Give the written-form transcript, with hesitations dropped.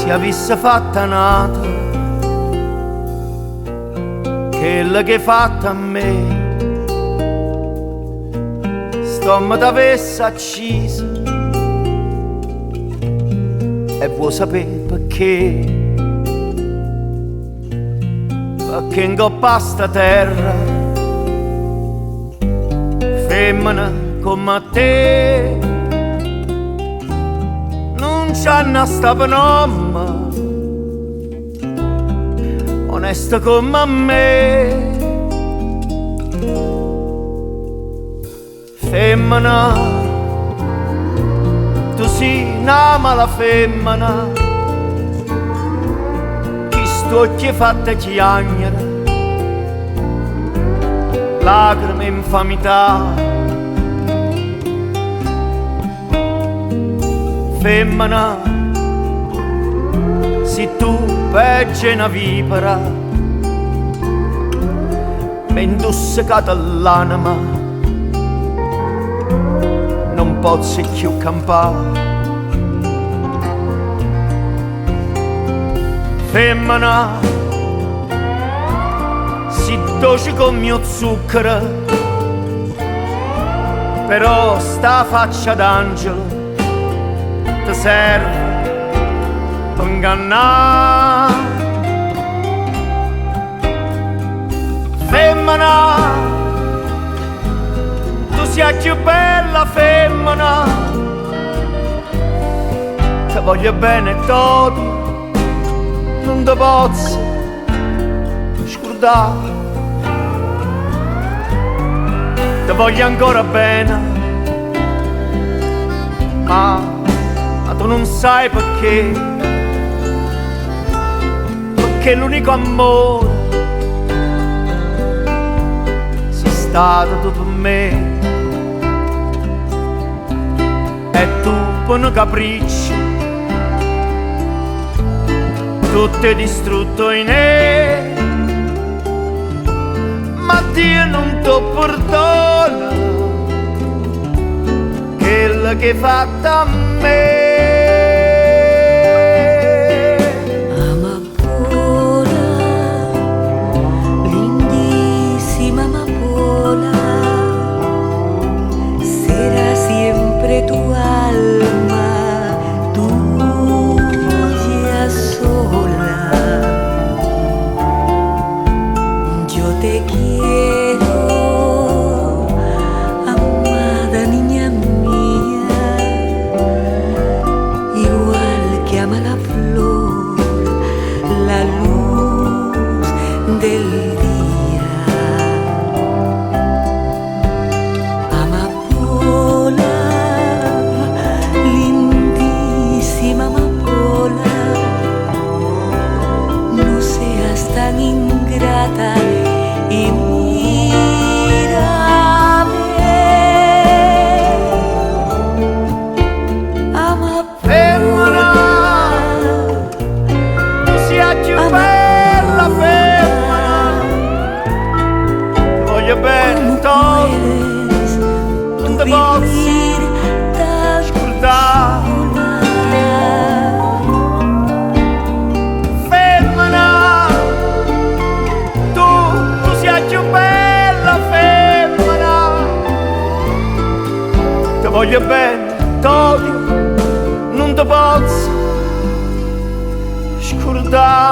se avesse fatta nata quella che hai fatto a me, stomma t'avesse accisa e vuoi sapere perché? Perché in coppa a sta terra femmina come te non c'hanno sta penoma onesta come me. Femmina, tu sei una mala femmina, chi sto occhi fatta chiagnere, lacrime e infamità. Femmina, se tu peggio una vipera, mi indussicata l'anima, non posso più campare. Femmina, si dolce come mio zucchero, però sta faccia d'angelo ti serve per ingannare. Femmina, tu sia più bella femmina, ti voglio bene e t'odio, non ti posso scordare. Ti voglio ancora bene, ma tu non sai perché, perché l'unico amore sei stato tu per me. E tu per un capriccio tutto è distrutto in me, ma Dio non ti perdona quello che hai fatto a me. Tu alma tuya sola, yo te quiero, amada niña mía, igual que ama la flor, la luz del día. Tan ingrata y mírame, Femmina, tu sia più bella femmina, ti voglio bene t'odio, non ti posso scordare. Ti voglio bene, t'odio, non ti posso scordare.